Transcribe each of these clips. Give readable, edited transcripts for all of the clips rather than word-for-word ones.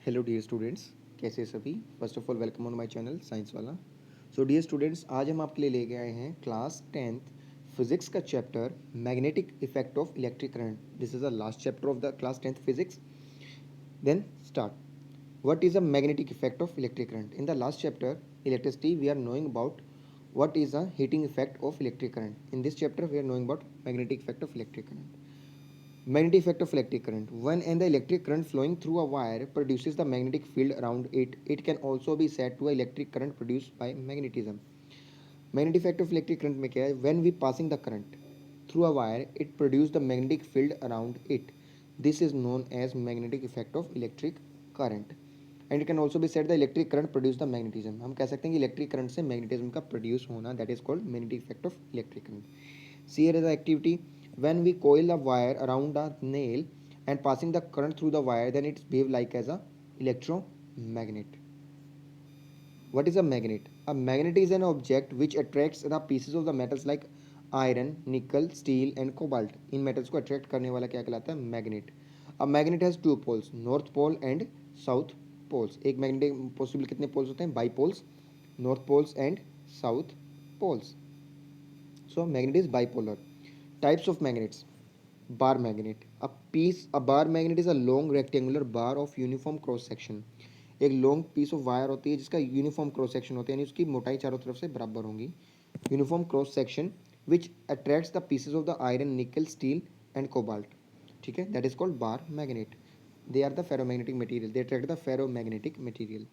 Hello dear students, कैसे हैं सभी। First of all welcome on my channel science वाला। सो डियर स्टूडेंट्स, आज हम आपके लिए लेके आए हैं क्लास 10th फिजिक्स का chapter magnetic effect of electric current. This is the last chapter of the class 10th physics. Then start. What is the magnetic effect of electric current? In the last chapter, electricity, we are knowing about what is the heating effect of electric current. In this chapter, we are knowing about magnetic effect of electric current. Magnetic effect of electric current. When and the electric current flowing through a wire produces the magnetic field around it, it can also be said to electric current produced by magnetism. Magnetic effect of electric current में क्या है? When we passing the current through a wire, it produces the magnetic field around it. This is known as magnetic effect of electric current. And it can also be said the electric current produce the magnetism. हम कह सकते हैं कि electric current से magnetism का produce होना, that is called magnetic effect of electric current. See here is the activity. When we coil a wire around a nail and passing the current through the wire, then it behave like as a electromagnet. What is a magnet? A magnet is an object which attracts the pieces of the metals like iron, nickel, steel and cobalt. In metals को attract करने वाला क्या कहलाता है? Magnet. A magnet has two poles, north pole and south poles. एक magnetic possible कितने poles होते हैं? Bipoles, north poles and south poles. So magnet is bipolar. Types of magnets. Bar magnet. A bar magnet is a long rectangular bar of uniform cross section. एक long piece of wire होती है जिसका uniform cross section होता है, यानी उसकी मोटाई चारों तरफ से बराबर होंगी. Uniform cross section which attracts the pieces of the iron, nickel, steel and cobalt. ठीक है, that is called bar magnet. They are the ferromagnetic material, they attract the ferromagnetic material.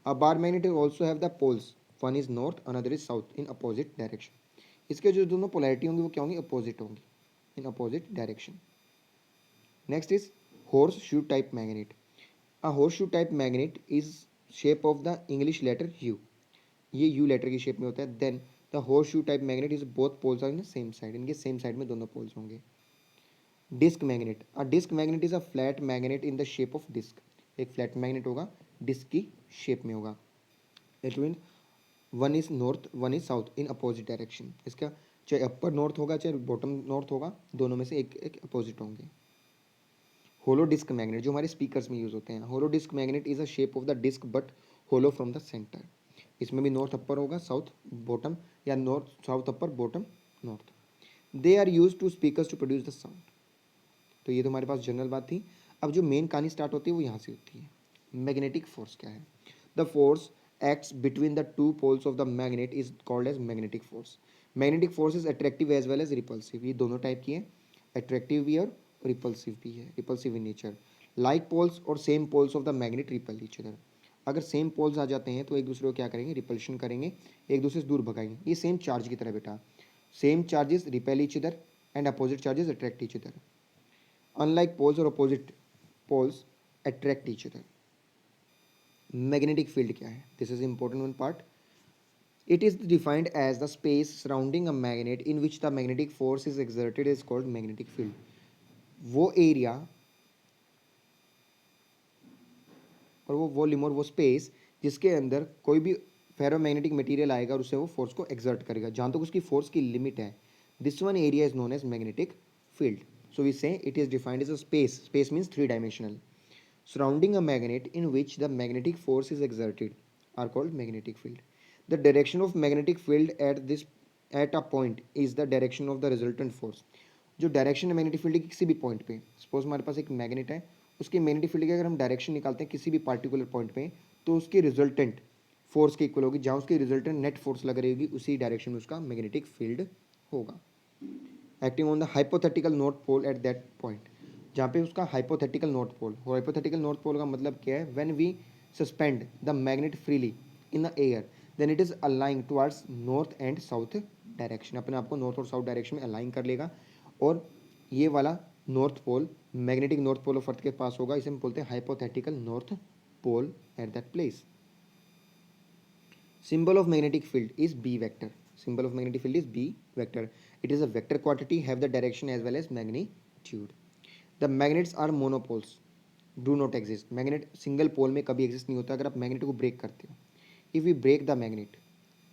A bar magnet also have the poles. One is north, another is south in opposite direction. इसके जो दोनों polarity होंगी वो क्या होंगी? Opposite होंगी, in opposite direction. Next is horseshoe type magnet. A horseshoe type magnet is shape of the English letter U. ये U letter की शेप में होता है. Then the horseshoe type magnet is both poles are in the same side. इनके same side में दोनों poles होंगे. Disk magnet. A disk magnet is a flat magnet in the shape of disk. एक flat magnet होगा, disc की शेप में होगा. It mean one is north, one is south in opposite direction. इसका चाहे अपर नॉर्थ होगा चाहे बॉटम नॉर्थ होगा, दोनों में से एक एक अपोजिट होंगे. होलो डिस्क मैग्नेट जो हमारे स्पीकर्स में यूज होते हैं. Hollow disk magnet is a shape of the disk but hollow from the centre. इसमें भी नॉर्थ अपर होगा, साउथ बॉटम, या north south upper, bottom north. They are use to speakers to produce the sound. तो ये तो हमारे पास general बात थी. अब जो मेन कहानी स्टार्ट होती है वो यहाँ से होती है. मैग्नेटिक फोर्स क्या है? The force acts between the two poles of the magnet is called as magnetic force. Magnetic force is attractive as well as repulsive. ये दोनों टाइप की है, अट्रैक्टिव भी है और रिपल्सिव भी है, repulsive in nature. Like poles और same poles of the magnet repel each other. अगर सेम पोल्स आ जाते हैं तो एक दूसरे को क्या करेंगे? रिपल्शन करेंगे, एक दूसरे से दूर भगाएंगे. ये सेम चार्ज की तरह बेटा. Same charges repel each other and opposite charges attract each other. Unlike poles और opposite poles attract each other. Magnetic field क्या है? This is important one part. It is defined as the space surrounding a magnet in which the magnetic force is exerted is called magnetic field. वो area और वो volume और वो space जिसके अंदर कोई भी फेरोमैग्नेटिक मटेरियल आएगा और उससे वो फोर्स को एक्सर्ट करेगा, जहाँ तक उसकी फोर्स की लिमिट है. This one area is known as magnetic field. So we say it is defined as a space. Space means three dimensional surrounding a magnet in which the magnetic force is exerted are called magnetic field. The direction of magnetic field at a point is the direction of the resultant force. जो direction है magnetic field की किसी भी point पे, suppose हमारे पास एक magnet है, उसकी मैग्नेटिक फील्ड की अगर हम डायरेक्शन निकालते हैं किसी भी पार्टिकुलर पॉइंट पे, तो उसकी रिजल्टेंट फोर्स के इक्वल होगी. जहाँ उसकी रिजल्टेंट नेट फोर्स लग रही होगी उसी डायरेक्शन में उसका मैग्नेटिक फील्ड होगा. Acting on the hypothetical north pole at that point. जहाँ पे उसका hypothetical north pole. Hypothetical north pole का मतलब क्या है? When we suspend the magnet freely in the air then it is aligning towards north and south direction. अपने आप को नॉर्थ और साउथ डायरेक्शन में अलाइन कर लेगा और ये वाला north pole magnetic north pole of earth के पास होगा. इसे हम बोलते हैं hypothetical north pole at that place. Symbol of magnetic field is B vector. Symbol of magnetic field is B vector. It is a vector quantity, have the direction as well as magnitude. The magnets are monopoles. Do not exist. Magnet single pole में कभी exist नहीं होता अगर आप magnet को break करते हो. If we break the magnet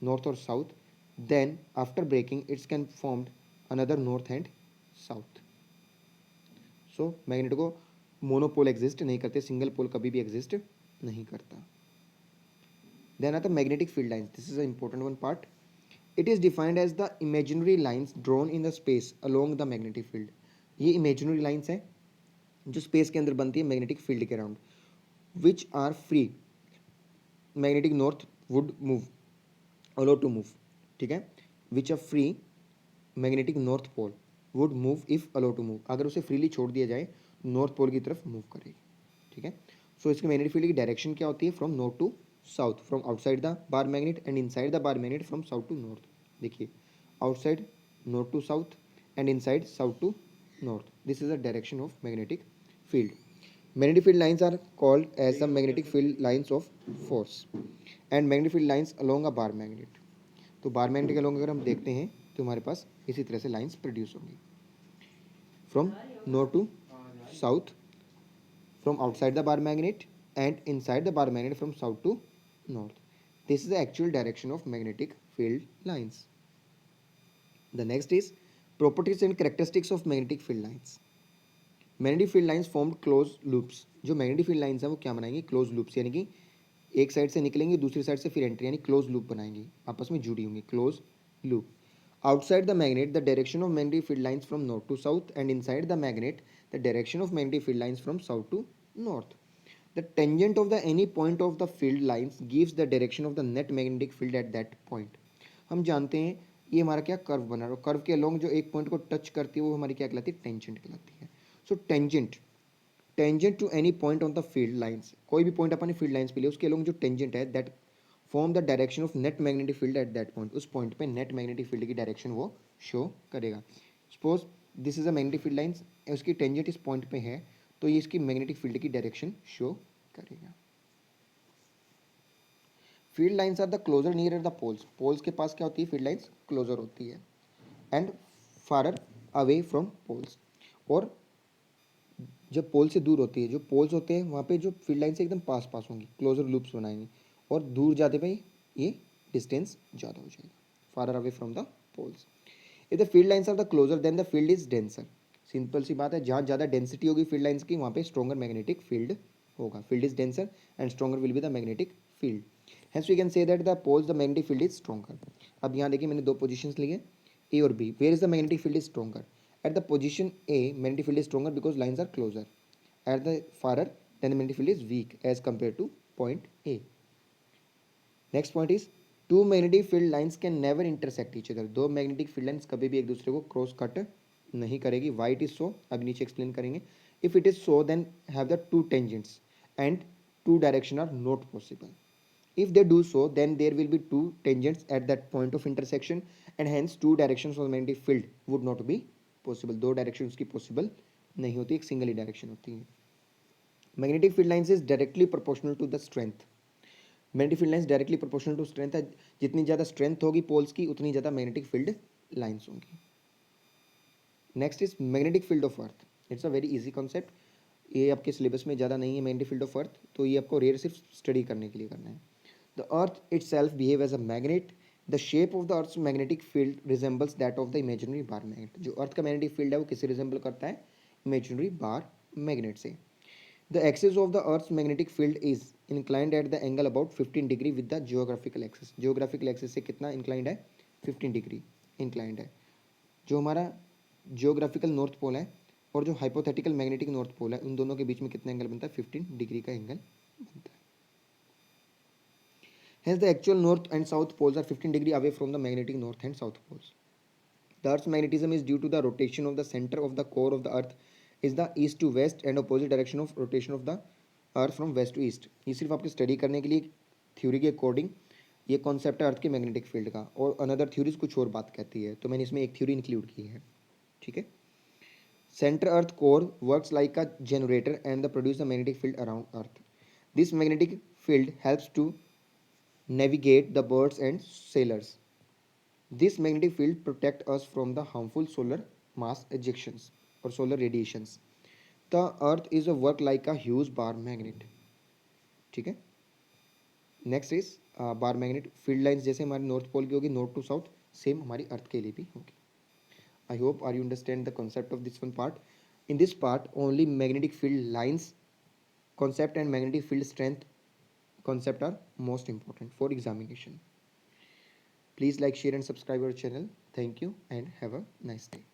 north or south, then after breaking it can form another north and south. So magnet को मोनोपोल एग्जिस्ट नहीं करते, सिंगल पोल कभी भी एग्जिस्ट नहीं करता। देन आता magnetic field lines, this is a important one part. It is defined as the imaginary lines drawn in the space along the magnetic field. ये imaginary lines हैं जो स्पेस के अंदर बनती है मैग्नेटिक फील्ड के around, which are free magnetic north would move allow to move, ठीक है, which are free magnetic north pole would move if allow to move, अगर उसे फ्रीली छोड़ दिया जाए नॉर्थ पोल की तरफ मूव करेगी, ठीक है। सो इसके मैग्नेटिक फील्ड की डायरेक्शन क्या होती है, from north to south, from outside the bar magnet and inside the bar magnet from south to north. देखिए, outside north to south and inside south to north, this is the direction of magnetic field. Magnetic field lines are called as the magnetic field lines of force and magnetic field lines along a bar magnet। तो bar magnet के along अगर हम देखते हैं तो हमारे पास इसी तरह से लाइंस प्रोड्यूस होंगी, from north to south, from outside the bar magnet and inside the bar magnet from south to north. This is the actual direction of magnetic field lines. The next is properties and characteristics of magnetic field lines. Magnetic field lines formed close loops. जो magnetic field lines हैं वो क्या बनाएंगी, close loops, यानी कि एक side से निकलेंगी दूसरी साइड से फिर एंट्री, यानी क्लोज लूप बनाएंगी, आपस में जुड़ी होंगी, close loop. Outside the magnet the direction of magnetic field lines from north to south and inside the magnet the direction of magnetic field lines from south to north. The tangent of the any point of the field lines gives the direction of the net magnetic field at that point. हम जानते हैं ये हमारा क्या curve बना रहा है, curve के अलोंग जो एक पॉइंट को टच करती है वो हमारी क्या कहलाती है, टेंजेंट कहलाती है। So tangent to any point on the field lines, कोई भी पॉइंट अपने फील्ड लाइंस पे लिए उसके अलोंग जो टेंजेंट है that form the direction of net magnetic field at that point, उस पॉइंट पे नेट मैग्नेटिक फील्ड की डायरेक्शन वो शो करेगा। Suppose this is a magnetic field lines, उसकी टेंजेंट इस पॉइंट पे है तो ये इसकी मैग्नेटिक फील्ड की डायरेक्शन शो करेगा। Field lines are the closer near the poles, poles के पास क्या होती है, फील्ड लाइंस क्लोजर होती है, एंड फारर अवे फ्रॉम पोल्स, और जब पोल से दूर होती है, जो पोल्स होते हैं वहाँ पे जो फील्ड लाइन से एकदम पास पास होंगी, क्लोजर लूप्स बनाएंगे, और दूर जाते पे ये डिस्टेंस ज़्यादा हो जाएगा, far away from the poles. If the field lines are the closer then the field is denser. Simple सी बात है, जहाँ ज़्यादा डेंसिटी होगी फील्ड लाइन्स की वहाँ पे स्ट्रॉन्गर मैग्नेटिक फील्ड होगा, field is denser and stronger will be the magnetic field. Hence we can say that the poles the magnetic field is stronger. अब यहाँ देखिए मैंने दो पोजिशन लिए, ए और B, where is the magnetic field is stronger. At the position A, magnetic field is stronger because lines are closer. At the farther, then the magnetic field is weak as compared to point A. Next point is two magnetic field lines can never intersect each other. दो magnetic field lines कभी भी एक दूसरे को cross cut नहीं करेगी. Why it is so? अब नीचे एक्सप्लेन करेंगे. If it is so, then have the two tangents and two direction are not possible. If they do so, then there will be two tangents at that point of intersection and hence two directions of the magnetic field would not be possible, दो direction उसकी possible नहीं होती, एक single ही direction होती है। Magnetic field lines is directly proportional to the strength. Magnetic field lines directly proportional to strength है, जितनी ज़्यादा स्ट्रेंथ होगी पोल्स की उतनी ज़्यादा मैग्नेटिक फील्ड लाइंस होंगी। Next is magnetic field of earth. It's a very easy concept, ये आपके सिलेबस में ज़्यादा नहीं है मैग्नेटिक फील्ड ऑफ अर्थ, तो ये आपको रेयर सिर्फ स्टडी करने के लिए करना है। The earth itself behave as a magnet. The shape of the earth's magnetic field resembles that of the imaginary bar magnet. जो अर्थ का मैग्नेटिक फील्ड है वो किससे रिजेंबल करता है, इमेजिनरी बार मैग्नेट से। The axis of the earth's magnetic field is inclined at the angle about 15 degree with the geographical axis. Geographical axis से कितना इंक्लाइंड है, 15 डिग्री इंक्लाइंड है। जो हमारा जियोग्राफिकल नॉर्थ पोल है और जो हाइपोथेटिकल मैग्नेटिक नॉर्थ पोल है उन दोनों के बीच में कितना एंगल बनता है, 15 डिग्री का एंगल बनता है। Hence, the actual north and south poles are 15 degree away from the magnetic north and south poles. The Earth's magnetism is due to the rotation of the center of the core of the Earth is the east to west and opposite direction of rotation of the Earth from west to east. ये सिर्फ आपके study करने के लिए theory के according ये concept है अर्थ के मैग्नेटिक फील्ड का, और अनदर थ्योरीज कुछ और बात कहती है, तो मैंने इसमें एक थ्योरी इंक्लूड की है, ठीक है। Center Earth core works like a generator and produce a magnetic field around Earth. This magnetic field helps to navigate the birds and sailors. This magnetic field protect us from the harmful solar mass ejections or solar radiations. The earth is a work like a huge bar magnet, ठीक है। Next is bar magnet field lines जैसे हमारी north pole की होगी north to south, same हमारी अर्थ के लिए भी होगी। I hope are you understand the concept of this one part. In this part, only magnetic field lines concept and magnetic field strength concept are most important for examination. Please like, share and subscribe our channel. Thank you and have a nice day.